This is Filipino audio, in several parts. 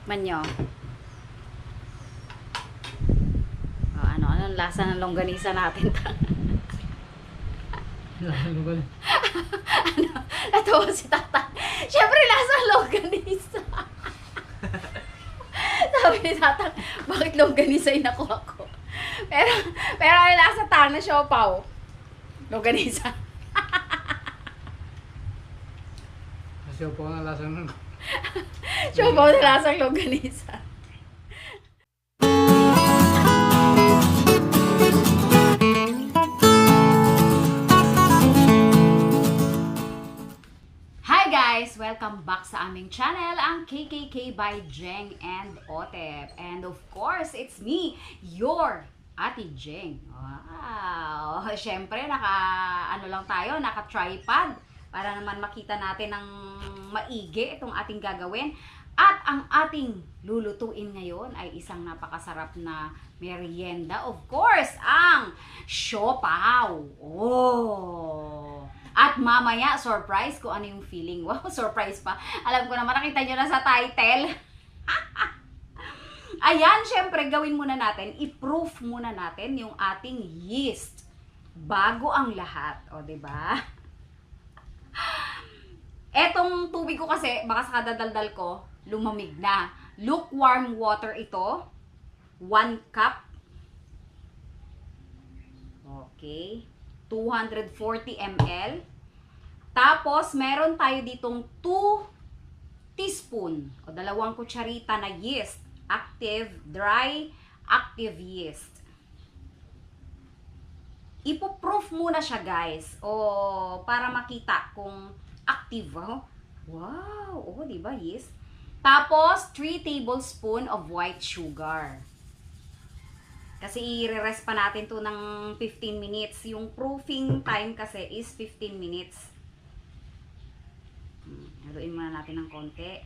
Man nyo. O, anong lasa ng longganisa natin? Ano? Natawa si tata. Siyempre, lasa ng longganisa. Sabi ni tata, bakit longganisa yung nakuha ko? Pero ang lasa tang na siopaw. Longganisa. Kasi po ang lasa nun. Siopaw na lasang longganisa. Hi guys! Welcome back sa aming channel, ang KKK by Jeng and Otep. And of course, it's me, your Ate Jeng. Wow! Siyempre, naka-tripod para naman makita natin ng maigi itong ating gagawin. At ang ating lulutuin ngayon ay isang napakasarap na merienda. Of course, ang siopaw. Oh! At mamaya, surprise kung ano yung feeling. Wow, surprise pa. Alam ko naman, nakita nyo na sa title. Ayan, syempre, gawin muna natin, i-proof muna natin yung ating yeast. Bago ang lahat. O, diba? Etong tubig ko kasi, baka sa kadadaldal ko, lumamig na. Lukewarm water ito. 1 cup. Okay. 240 ml. Tapos, meron tayo ditong 2 teaspoon o 2 kutsarita na yeast. Active, dry, active yeast. Ipo-proof muna siya, guys. O, para makita kung active. Oh. Wow! O, diba, yeast? Tapos, 3 tablespoon of white sugar. Kasi i-rest pa natin to ng 15 minutes. Yung proofing time kasi is 15 minutes. Haluin muna natin ng konti.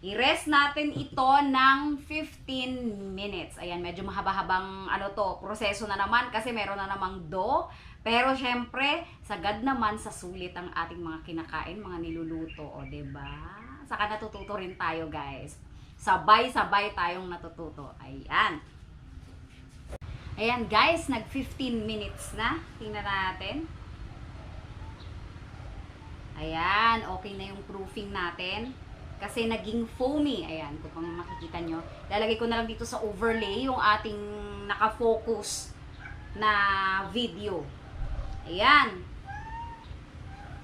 I-rest natin ito ng 15 minutes. Ayan, medyo mahaba-habang proseso na naman kasi meron na namang dough. Pero syempre, sagad naman sa sulit ang ating mga kinakain, mga niluluto. O, diba? Saka natututo rin tayo, guys. Sabay-sabay tayong natututo. Ayan. Ayan guys, nag 15 minutes na. Tingnan natin. Ayan, okay na yung proofing natin. Kasi naging foamy. Ayan, kung makikita nyo. Lalagay ko na lang dito sa overlay yung ating nakafocus na video. Ayan.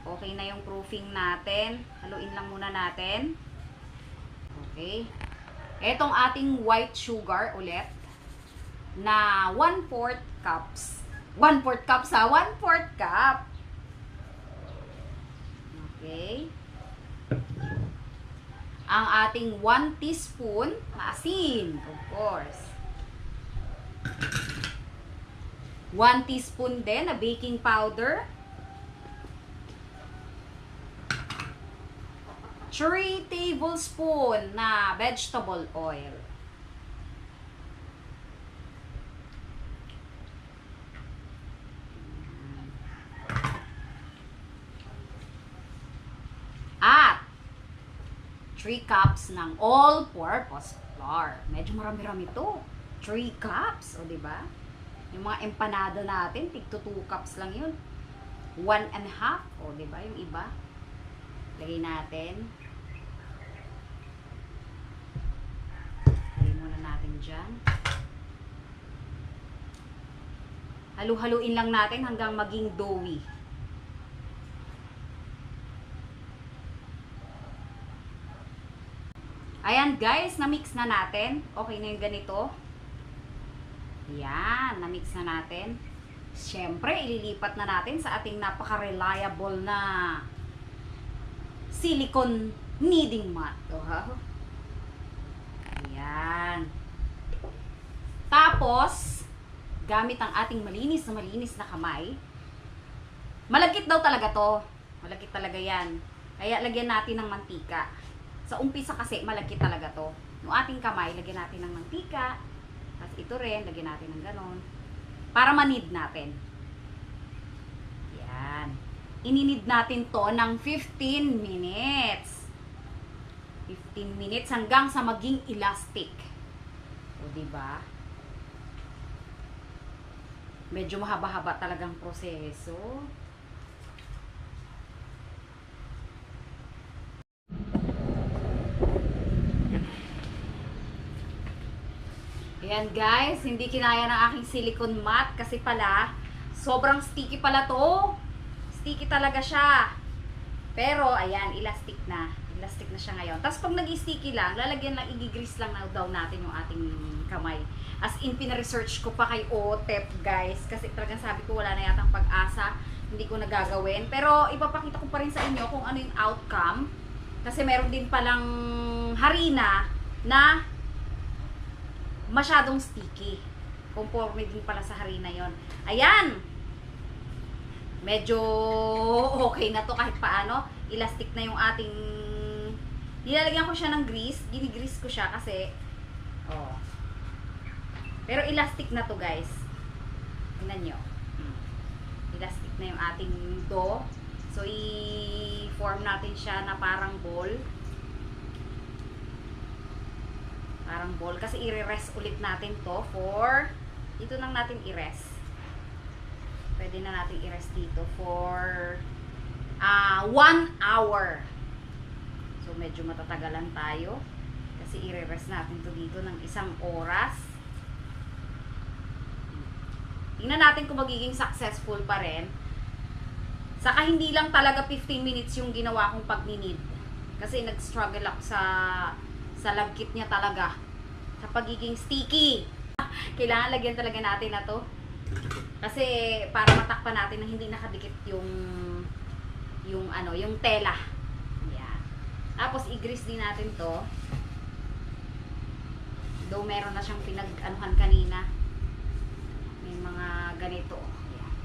Okay na yung proofing natin. Haluin lang muna natin. Okay. Etong ating white sugar ulit na 1/4 cups. 1/4 cups ha? 1/4 cup. Okay. Ang ating 1 teaspoon na asin, of course. 1 teaspoon din na baking powder. 3 tablespoon na vegetable oil. At 3 cups ng all-purpose flour. Medyo marami-rami to. 3 cups, o diba? Yung mga empanada natin, tig to 2 cups lang yun. 1.5, o diba? Yung iba. Lagay natin. Lagay muna natin dyan. Halu-haluin lang natin hanggang maging doughy. Ayan guys, na-mix na natin. Okay na yung ganito. Ayan, na-mix na natin. Siyempre, ililipat na natin sa ating napaka-reliable na silicone kneading mat. Wow. Ayan. Tapos, gamit ang ating malinis na kamay. Malagkit daw talaga to. Malagkit talaga yan. Kaya lagyan natin ng mantika. Sa umpisa kasi, malagkit talaga to. Yung ating kamay, lagyan natin ng mantika. Tapos ito rin, lagyan natin ng ganon. Para manid natin. Yan. Ininid natin to ng 15 minutes. 15 minutes hanggang sa maging elastic. O, diba? Medyo mahaba-haba talagang proseso. Ayan guys, hindi kinaya ng aking silicone mat kasi pala, sobrang sticky pala to. Sticky talaga siya. Pero, ayan, elastic na. Elastic na siya ngayon. Tapos pag nag-sticky lang, lalagyan lang, i-grease lang na daw natin yung ating kamay. As in, pina-research ko pa kay OTEP, guys. Kasi talagang sabi ko, wala na yatang pag-asa. Hindi ko nagagawin. Pero, ipapakita ko pa rin sa inyo kung ano yung outcome. Kasi meron din palang harina na masyadong sticky. Conforme din pala sa harina yon. Ayan! Medyo okay na to kahit paano. Elastic na yung ating... Nilalagyan ko siya ng grease. Ginigrease ko siya kasi... Oh. Pero elastic na to guys. Tingnan nyo. Elastic na yung ating dough. So, i-form natin siya na parang ball. Parang ball. Kasi i-rest ulit natin to for... Dito lang natin i-rest. Pwede na natin i-rest dito for 1 hour. So, medyo matatagalan tayo. Kasi i-rest natin to dito ng 1 oras. Tingnan natin kung magiging successful pa rin. Saka hindi lang talaga 15 minutes yung ginawa kong pagninid. Kasi nag-struggle ako sa lagkit niya talaga. Sa pagiging sticky. Kailangan lagyan talaga natin na to. Kasi para matakpan natin na hindi nakadikit yung tela. Yan. Tapos i-grease din natin to. Though meron na siyang pinag-anuhan kanina. May mga ganito. Yan.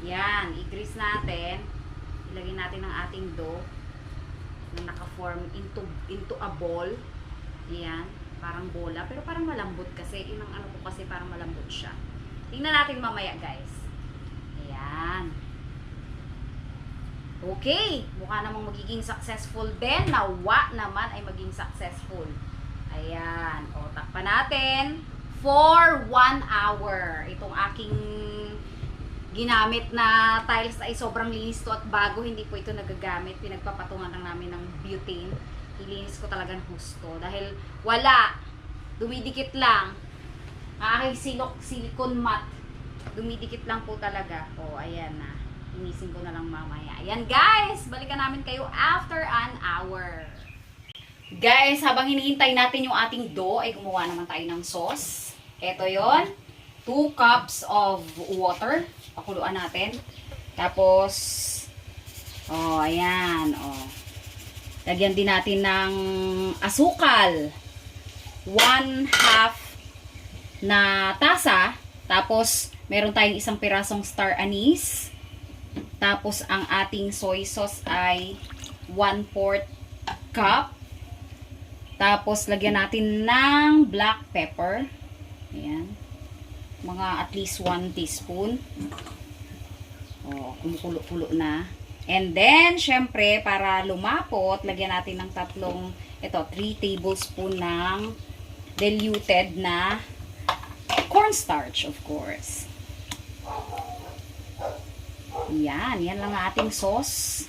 Yan, i-grease natin. Ilagay natin ang ating dough na naka-form into a ball. Yan, parang bola, pero parang malambot kasi. Yun ang ano ko kasi parang malambot siya. Tingnan natin mamaya, guys. Ayan. Okay. Mukha namang magiging successful din. Nawa naman ay maging successful. Ayan. O, takpan natin for 1 hour. Itong aking ginamit na tiles ay sobrang linis to at bago. Hindi po ito nagagamit. Pinagpapatungan lang namin ng butane. Ilinis ko talagang husto. Dahil wala. Dumidikit lang. Ang aking silicone mat. Dumidikit lang po talaga. O, ayan na. Inisin ko na lang mamaya. Ayan, guys! Balikan namin kayo after an hour. Guys, habang hinihintay natin yung ating dough, ay gumawa naman tayo ng sauce. Ito yon, 2 cups of water. Pakuluan natin. Tapos, oh, ayan. Oh. Lagyan din natin ng asukal. 1/2 na tasa. Tapos, meron tayong 1 pirasong star anise. Tapos, ang ating soy sauce ay 1/4 cup. Tapos, lagyan natin ng black pepper. Ayan. Mga at least 1 teaspoon. O, kumukulo-kulo na. And then, syempre, para lumapot, lagyan natin ng 3 tablespoon ng diluted na cornstarch, of course. Yan. Yan lang ang ating sauce.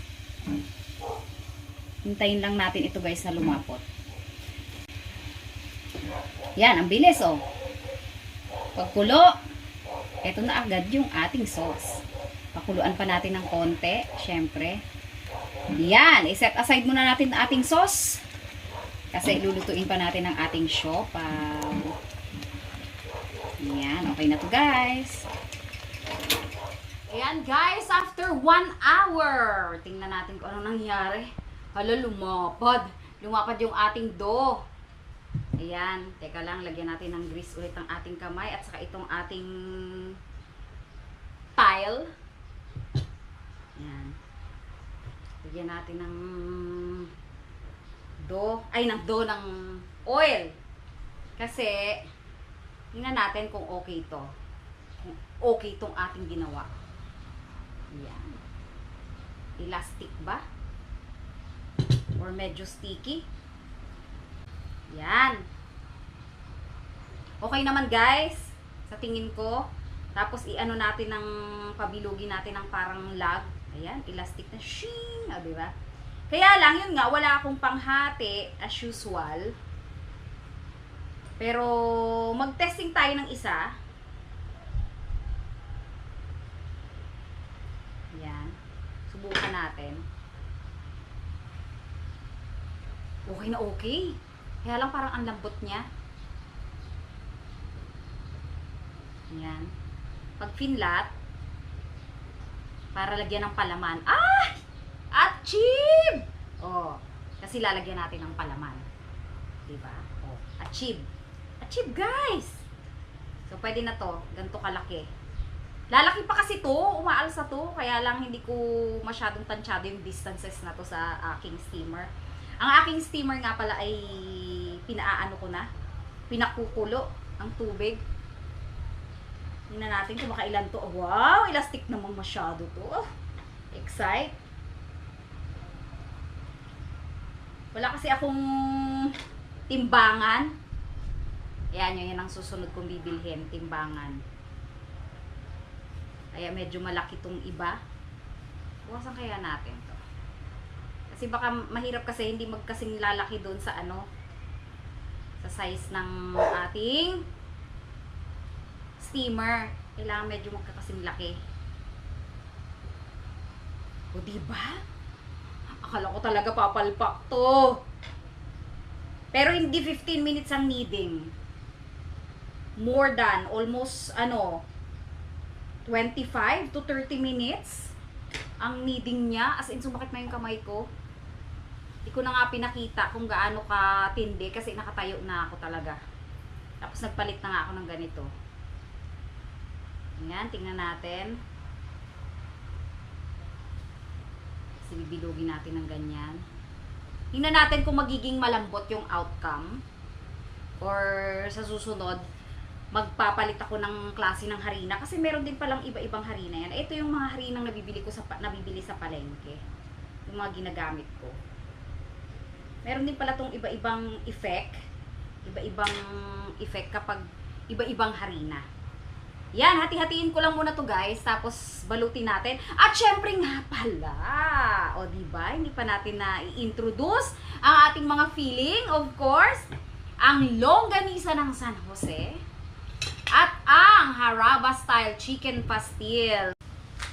Hintayin lang natin ito, guys, na lumapot. Yan. Ang bilis, oh. Pagkulo, ito na agad yung ating sauce. Pakuluan pa natin ng konti, syempre. Yan. I-set aside muna natin ang ating sauce. Kasi lulutuin pa natin ang ating siopaw. Yan, okay na to, guys. Ayan, guys, after 1 hour. Tingnan natin kung ano nangyari. Hala, lumapad. Lumapad yung ating dough. Ayan, teka lang, lagyan natin ng grease ulit ang ating kamay at saka itong ating tile. Ayan. Lagyan natin ng ng oil. Kasi, tingnan natin kung okay to. Kung okay itong ating ginawa. Ayan. Elastic ba? Or medyo sticky? Yan. Okay naman guys, sa tingin ko. Tapos i-ano natin ng pabilugin natin ng parang lag. Ayan, elastic na shing, diba? Kaya lang, yun nga, wala akong panghati as usual. Pero, mag-testing tayo ng isa. Yan. Subukan natin. Okay na okay. Kaya lang parang ang lambot niya. Yan. Pag finlat, para lagyan ng palaman. Ay! Achieve! Oh, kasi lalagyan natin ng palaman. Diba? Oh, achieve. Achieve, guys! So, pwede na to. Ganito kalaki. Lalaki pa kasi to. Umaalsa to. Kaya lang hindi ko masyadong tansyado yung distances na to sa aking steamer. Ang aking steamer nga pala ay pinaano ko na. Pinakukulo ang tubig. Tingnan natin kung makailan to. Wow! Elastic naman masyado to. Excite. Wala kasi akong timbangan. Ayan, yun ang susunod kong bibilhin. Timbangan. Kaya medyo malaki tong iba. Bukasan kaya natin to. Kasi baka mahirap kasi hindi magkasing lalaki doon sa ano. Sa size ng ating steamer. Kailangan medyo magkakasing laki. O diba? Akala ko talaga papalpak to. Pero hindi 15 minutes ang kneading. More than, almost, 25 to 30 minutes ang kneading niya. As in, sumakit na yung kamay ko. Hindi ko na nga pinakita kung gaano katindi kasi nakatayo na ako talaga. Tapos nagpalit na nga ako ng ganito. Ayan, tingnan natin. Kasi bibilugin natin ng ganyan. Tingnan natin kung magiging malambot yung outcome. Or sa susunod, magpapalit ako ng klase ng harina. Kasi meron din palang iba-ibang harina yan. Ito yung mga harinang nabibili sa palengke. Yung mga ginagamit ko. Meron din pala tong iba-ibang effect. Iba-ibang effect kapag iba-ibang harina. Yan, hati-hatiin ko lang muna to guys, tapos balutin natin. At syempre nga pala, o diba, hindi pa natin na i-introduce ang ating mga filling, of course, ang longganisa ng San Jose at ang Haraba Style Chicken Pastil.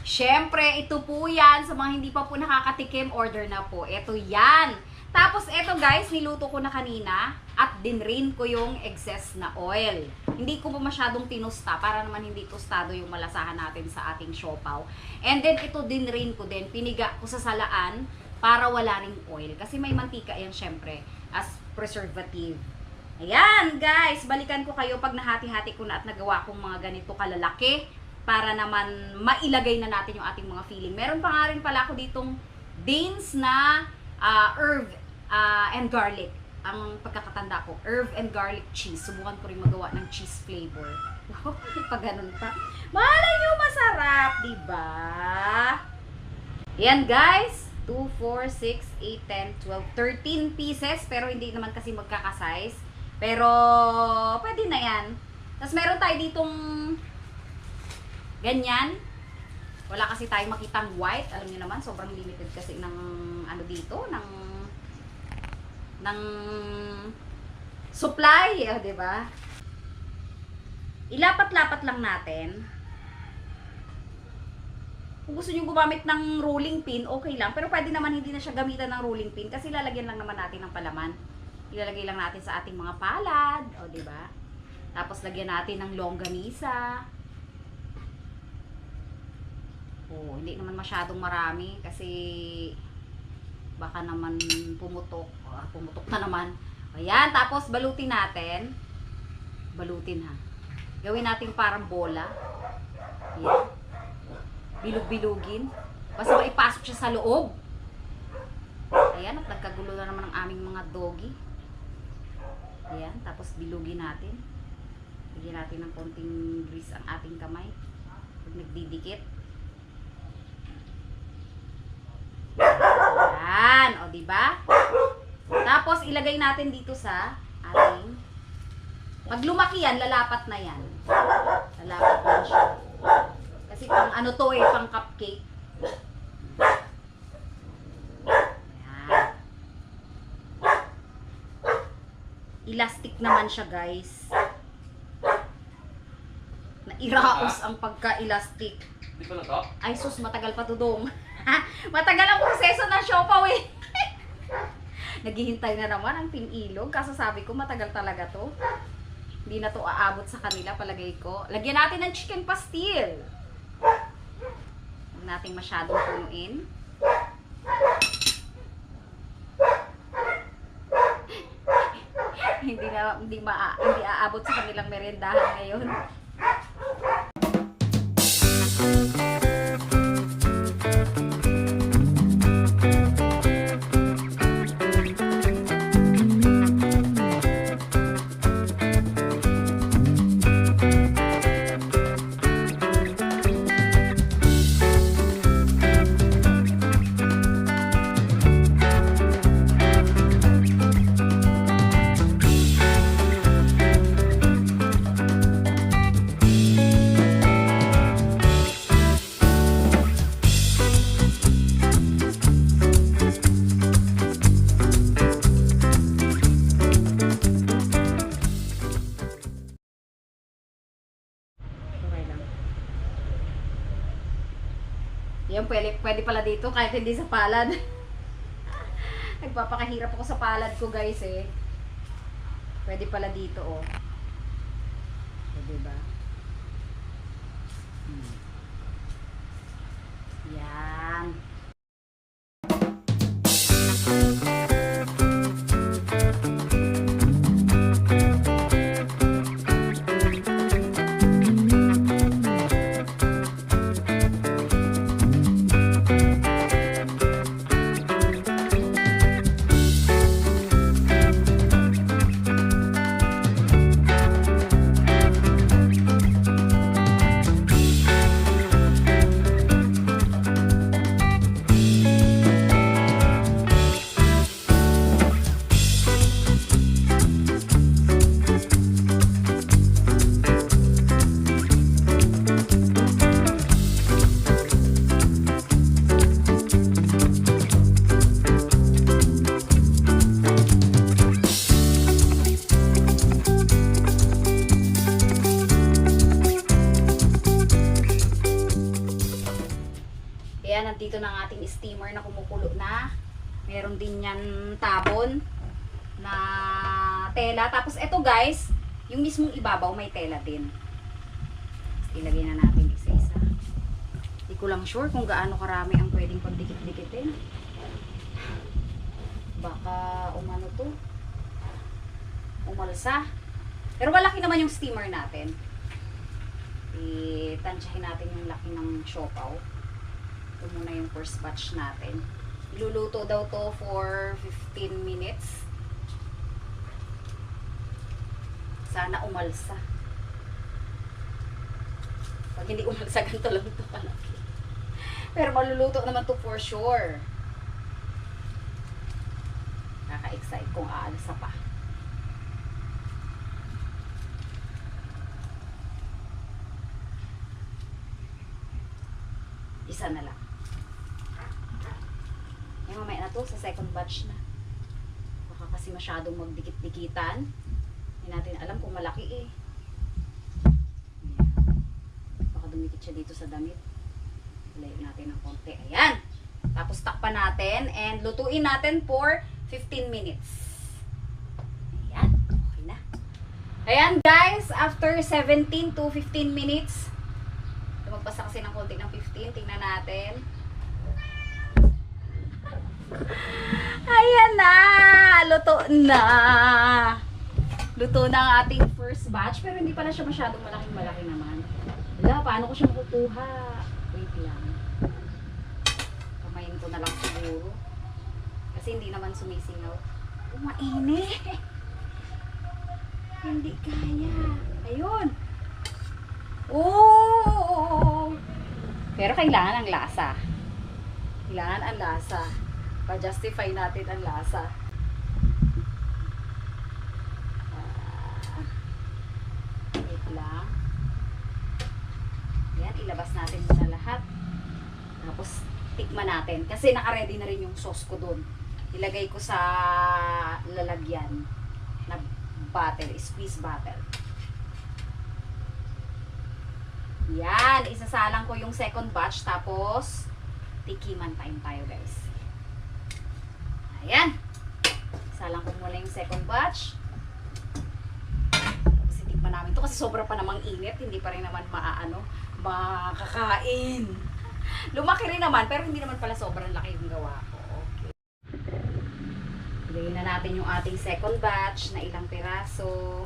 Syempre, ito po yan, sa mga hindi pa po nakakatikim, order na po. Ito yan. Tapos ito guys, niluto ko na kanina at dinrain ko yung excess na oil. Hindi ko pa masyadong tinusta para naman hindi tostado yung malasahan natin sa ating siopaw. And then ito dinrain ko din, piniga ko sa salaan para wala ring oil. Kasi may mantika yan syempre as preservative. Ayan guys, balikan ko kayo pag nahati-hati ko na at nagawa kong mga ganito kalalaki para naman mailagay na natin yung ating mga filling. Meron pa nga rin pala ako ditong beans na herb and garlic. Ang pagkakatanda ko, herb and garlic cheese. Subukan ko rin magawa ng cheese flavor. Pag ganun pa. Malay nyo, masarap, diba? Yan guys. 2, 4, 6, 8, 10, 12, 13 pieces. Pero hindi naman kasi magkakasize. Pero, pwede na yan. Tapos meron tayo ditong ganyan. Wala kasi tayo makitang white. Alam niyo naman, sobrang limited kasi ng ano dito, ng supply, di ba? Ilapat-lapat lang natin. Kung gusto niyo gumamit ng rolling pin, okay lang. Pero pwede naman hindi na siya gamitan ng rolling pin kasi lalagyan lang naman natin ng palaman. Ilalagay lang natin sa ating mga palad, o di ba? Tapos lagyan natin ng longganisa. Oh, hindi naman masyadong marami kasi baka naman pumutok. Pumutok na naman. Ayan, tapos balutin natin. Balutin ha. Gawin natin parang bola. Ayan. Bilog-bilugin. Basta maipasok siya sa loob. Ayan, at nagkagulo na naman ang aming mga doggy. Ayan, tapos bilugin natin. Bigyan natin ng konting grease ang ating kamay. Pag nagdidikit. Ayan, o diba? Tapos ilagay natin dito sa ating... Pag lumaki yan, lalapat na yan. Lalapat na siya. Kasi pang ano to eh, pang cupcake. Ayan. Elastic naman siya, guys. Nairaos ang pagka-elastic. Di pa na to? Ay sus, matagal pa to dong. Matagal ang proseso ng siopaw eh. Naghihintay na naman ang Team Ilog. Kaso sabi ko, matagal talaga to. Hindi na to aabot sa kanila, palagay ko. Lagyan natin ng chicken pastil. Huwag natin masyadong punuin. hindi aabot sa kanilang merendahan ngayon. Yan, pwede pala dito kahit hindi sa palad. Nagpapakahirap ako sa palad ko, guys eh. Pwede pala dito, oh. O, diba? Yan. Ayan, nandito na ang ating steamer na kumukulo na. Meron din yan tabon na tela. Tapos ito guys, yung mismong ibabaw may tela din. Ilagay na natin isa-isa. Hindi ko lang sure kung gaano karami ang pwedeng pagdikit-dikitin. Baka umano to. Umalsa. Pero malaki naman yung steamer natin. Itansyahin natin yung laki ng siopaw. Ito muna yung first batch natin. Iluluto daw to for 15 minutes. Sana umalsa. Pag hindi umalsa, ganito lang ito kalaki. Pero maluluto naman to for sure. Nakaka-excite kung aalsa pa. Isa na lang. Yan, mamaya na to sa second batch na. Baka kasi masyadong magdikit-dikitan. Hindi natin alam kung malaki eh. Ayan. Baka dumikit siya dito sa damit. Layo natin ng konti. Ayan. Tapos takpan natin and lutuin natin for 15 minutes. Ayan. Okay na. Ayan guys, after 17 to 15 minutes, lumagpas na kasi ng konti ng 15. Tingnan natin. Ayan na! Luto na! Luto na ang ating first batch. Pero hindi pala siya masyadong malaking-malaki naman. Wala, paano ko siya makukuha? Wait lang. Kamayin ko na lang siguro. Kasi hindi naman sumisingaw. Mainit! Hindi kaya. Ayun! Oh! Pero kailangan ang lasa. Kailangan ang lasa. Pa-justify natin ang lasa. titikman natin. Kasi naka-ready na rin yung sauce ko doon. Ilagay ko sa lalagyan na bottle, squeeze bottle. Yan, isasalang ko yung second batch, tapos tikiman time tayo, guys. Ayan. Salang ko muna yung second batch. Tapos itikman namin to kasi sobra pa namang init, hindi pa rin naman makakain. Lumaki rin naman, pero hindi naman pala sobrang laki yung gawa ko. Okay. Ilagay na natin yung ating second batch na ilang piraso.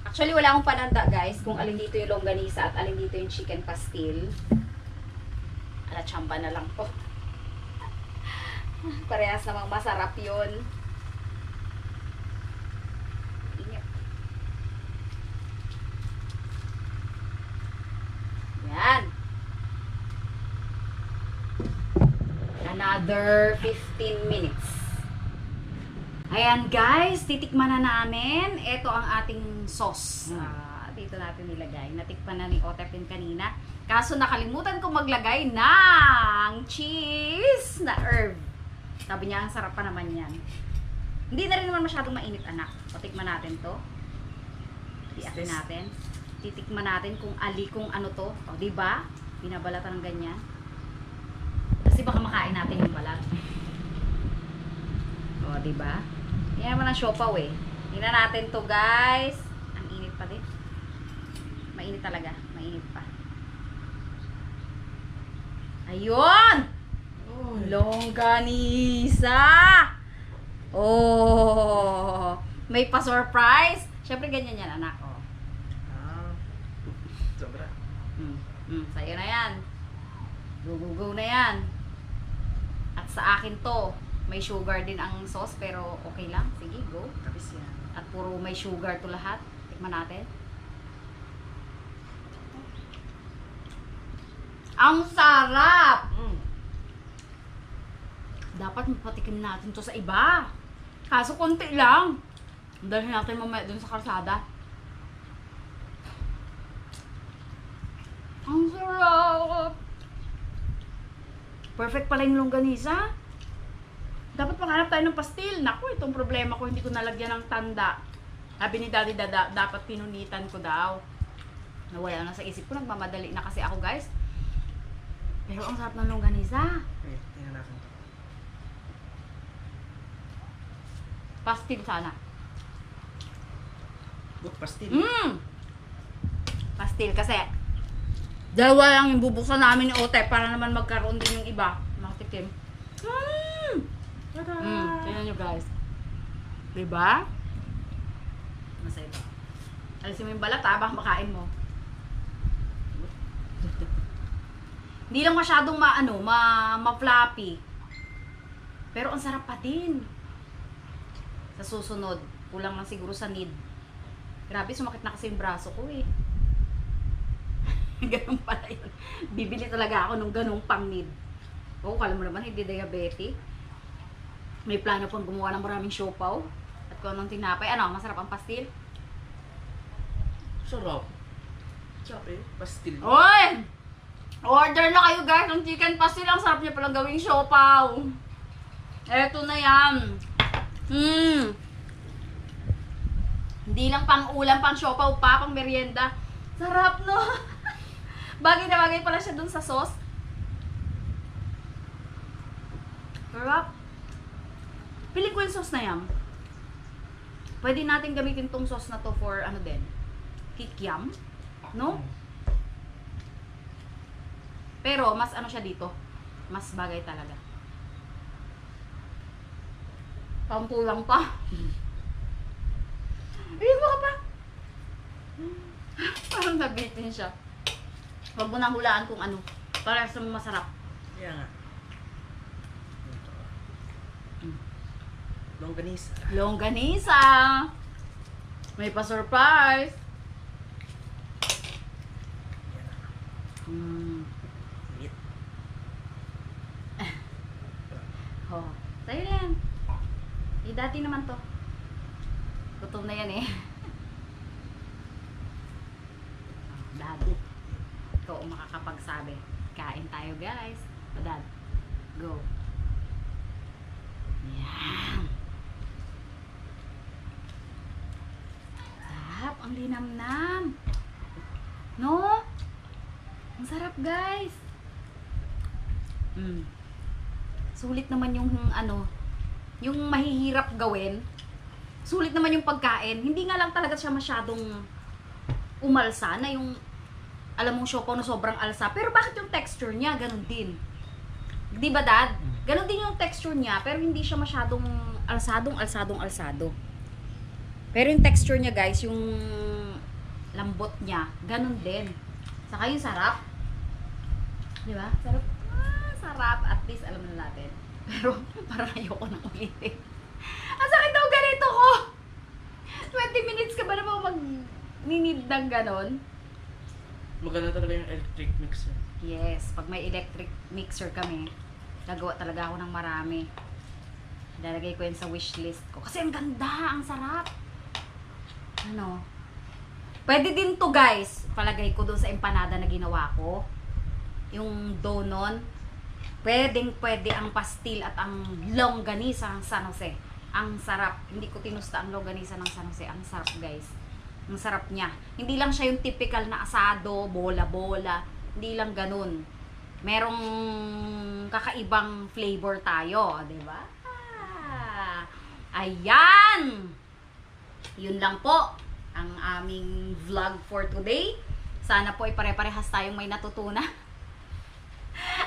Actually, wala akong pananda, guys, kung alin dito yung longganisa at alin dito yung chicken pastil. Chamba na lang po. Parehas namang masarap yun. Ingat. Yan. Another 15 minutes. Ayan guys, titikman na namin. Ito ang ating sauce. Dito natin nilagay. Natikman na ni Otepin kanina. Kaso nakalimutan ko maglagay ng cheese na herb. Sabi niya, ang sarap pa naman yan. Hindi na rin naman masyadong mainit, anak. Patikman natin to. Tiakin natin. Titikman natin kung kung ano to. O, diba? Binabalatan ng ganyan. Kasi baka makain natin yung balat. O, diba? Yan naman ang siopaw eh. Tingnan natin to, guys. Ang init pa din. Mainit talaga. Mainit pa. Ayun! Longganisa! Oh! May pa-surprise. Siyempre ganyan yan, anak. Oh. Sobra. Sa'yo na yan. Go na yan. At sa akin to, may sugar din ang sauce, pero okay lang. Sige, go. Tapos yan. At puro may sugar to lahat. Tikman natin. Ang sarap! Dapat mapatikim natin to sa iba. Kaso konti lang. Dalhin natin mamaya dun sa kalsada. Ang sarap! Perfect pala yung longganisa. Dapat maghanap tayo ng pastil. Naku, itong problema ko, hindi ko nalagyan ng tanda. Sabi ni Daddy Dada, dapat pinunitan ko daw. Nawala na sa isip ko, nagmamadali na kasi ako, guys. Pero ang sarap ng longganisa. Okay, tingnan natin to. Pastil sana. Pastil. Pastil kasi dalawa lang yung bubuksan namin ni Ote para naman magkaroon din yung iba. Makatikim. Tingnan nyo guys. Diba? Masaya ba? Alisin mo yung balat ha, baka makain mo. Hindi lang masyadong ma-floppy. Pero ang sarap pa din. Sa susunod, kulang lang siguro sa need. Grabe, sumakit na kasi yung braso ko eh. Ganun pala yun. Bibili talaga ako ng ganung pang need. Oo, kala mo naman, hindi diabetic. May plano pong gumawa ng maraming siopaw. At kung anong tinapay. Ano, masarap ang pastil? Sarap. Sarap eh. Pastil. Oy! Order na kayo guys ng chicken pastil. Ang sarap niya palang gawing siopaw. Eto na yan. Hindi lang pang ulam, pang siopaw pa, pang merienda. Sarap no? Bagay na bagay pala siya dun sa sauce. Sarap. Piling ko yung sauce na yan. Pwede natin gamitin tong sauce na to for ano din. Kikiam. No? Pero mas ano siya dito. Mas bagay talaga. Pampulang pa. Ayun mo ka pa. Parang nabitin siya. Huwag mo nang hulaan kung ano. Para sa masarap. Yan nga. Longganisa. Longganisa. May pa-surprise. Meat. Oh, sa'yo yan. Eh, dati naman to. Gutom na yan eh. Dati. Ikaw ang makakapagsabi. Kain tayo, guys. O, Dad. Go. Yan. Sarap. Ang linamnam. No? Ang sarap, guys. Sulit naman yung yung mahihirap gawin. Sulit naman yung pagkain. Hindi nga lang talaga siya masyadong umalsa na yung alam mong siopaw na sobrang alsa. Pero bakit yung texture niya ganun din? Di ba, Dad? Ganun din yung texture niya, pero hindi siya masyadong alsadong. Pero yung texture niya, guys, yung lambot niya, ganun din. Saka yung sarap. Di ba? Sarap. Sarap. At least alam na natin. Pero parang ayoko nang ulitin. Ang sakit daw ganito ko! 20 minutes ka ba naman mag-ninid ng ganon? Maganda talaga yung electric mixer. Yes, pag may electric mixer kami, gagawa talaga ako ng marami. Lalagay ko yan sa wishlist ko. Kasi ang ganda, ang sarap. Ano? Pwede din to, guys. Palagay ko doon sa empanada na ginawa ko. Yung dough nun. Pwede ang pastil at ang longganisa ng San Jose. Ang sarap. Hindi ko tinusta ang longganisa ng San Jose. Ang sarap, guys. Ang sarap niya. Hindi lang siya yung typical na asado, bola-bola. Hindi lang ganun. Merong kakaibang flavor tayo, di ba? Ayan! Yun lang po ang aming vlog for today. Sana po ay pare-parehas tayong may natutunan.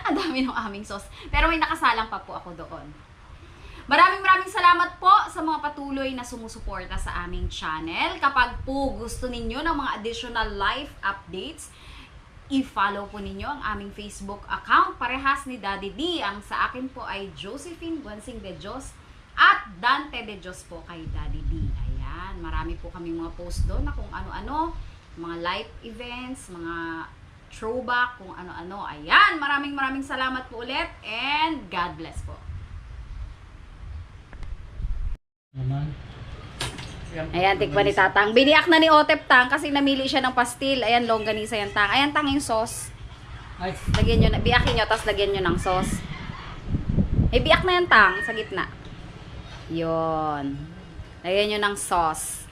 Ang dami ng aming sauce. Pero may nakasalang pa po ako doon. Maraming salamat po sa mga patuloy na sumusuporta sa aming channel. Kapag po gusto ninyo ng mga additional life updates, i-follow po ninyo ang aming Facebook account. Parehas ni Daddy D. Ang sa akin po ay Josephine Guansing de Dios at Dante de Dios po kay Daddy D. Ayan, marami po kami mga post doon na kung ano-ano, mga live events, mga throwback, kung ano-ano. Ayan, maraming salamat po ulit and God bless po. Ayan, tikman ni Tatang. Biniyak na ni Otep, Tang, kasi namili siya ng pastil. Ayan, longganisa yan, Tang. Ayan, Tang, yung sauce. Ay, Lagyan nyo, biyakin nyo, tapos lagyan nyo ng sauce. Biyak na yan, Tang, sa gitna. Yun. Lagyan nyo ng sauce.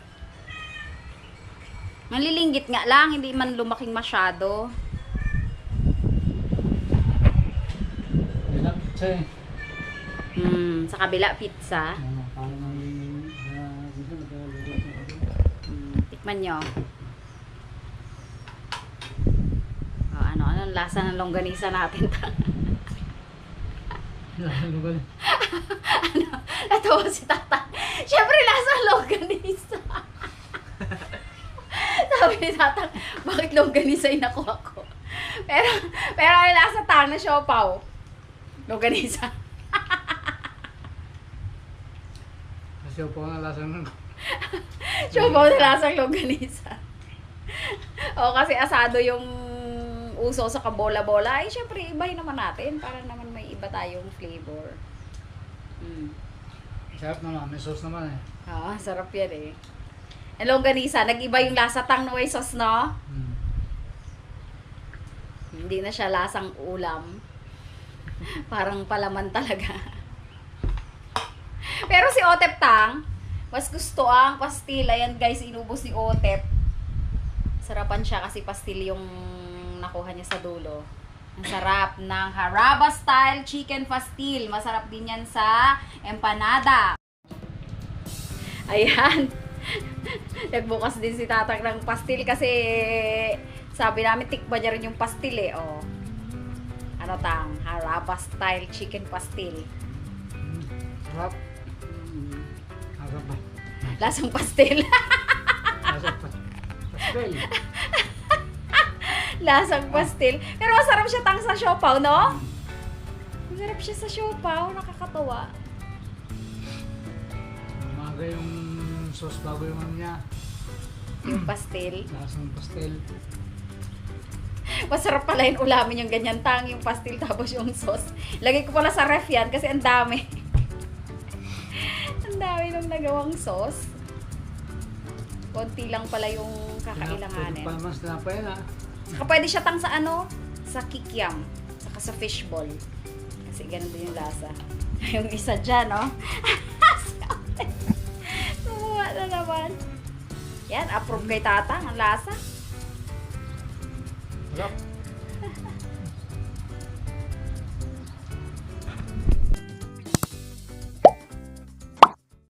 Nalilinggit nga lang, hindi man lumaking masyado. bilang pizza eh. Sa kabila, pizza. Parang Tikman nyo. Anong lasa ng longganisa natin? Natawa si Tata. Siyempre, lasa ng longganisa. Sabi ni Tata, bakit longganisa yung nakuha ko? Pero ang lasa, Tang, na siopaw. Longganisa. Kasi po ang lasa ng Siopaw na lasang longganisa. O, kasi asado yung uso sa kabola-bola. Ay, syempre, ibahin naman natin. Para naman may iba tayong flavor. sarap naman, may sauce naman eh. Sarap yan eh. Ang longganisa, nag-iba yung lasa, Tang, na may sauce, no? Hindi na siya lasang ulam. Parang palaman talaga. Pero si Otep, Tang, mas gusto ang pastil. Ayan, guys, inubos ni Otep. Sarapan siya kasi pastil yung nakuha niya sa dulo. Ang sarap ng Haraba style chicken pastil. Masarap din yan sa empanada. Ayan. Nagbukas din si Tatang ng pastil kasi sabi namin tikba niya rin yung pastil eh. Oh. Ano, Tang? Haraba style chicken pastil. Sarap. Sarap ba? Lasang pastil. Sarap pa. Pastel. Lasang pastil. Pero masarap siya, Tang, sa siopaw, no? Masarap siya sa siopaw. Nakakatawa. Umaga yung sauce bago yung ano niya. Yung pastil. Lasang pastel. Masarap pala yung ulamin yung ganyan, Tang. Yung pastil tapos yung sauce. Lagay ko pala sa ref yan kasi ang dami. Ang dami nung nagawang sauce. Konti lang pala yung kakailanganin. Palmas na pa yan ah. Saka pwede siya, Tang, sa ano? Sa kikiam. Saka sa fishball. Kasi ganun din yung lasa. Yung isa dyan, no? Tumuha na naman. Yan, approve kay Tatang ang lasa. Sarap.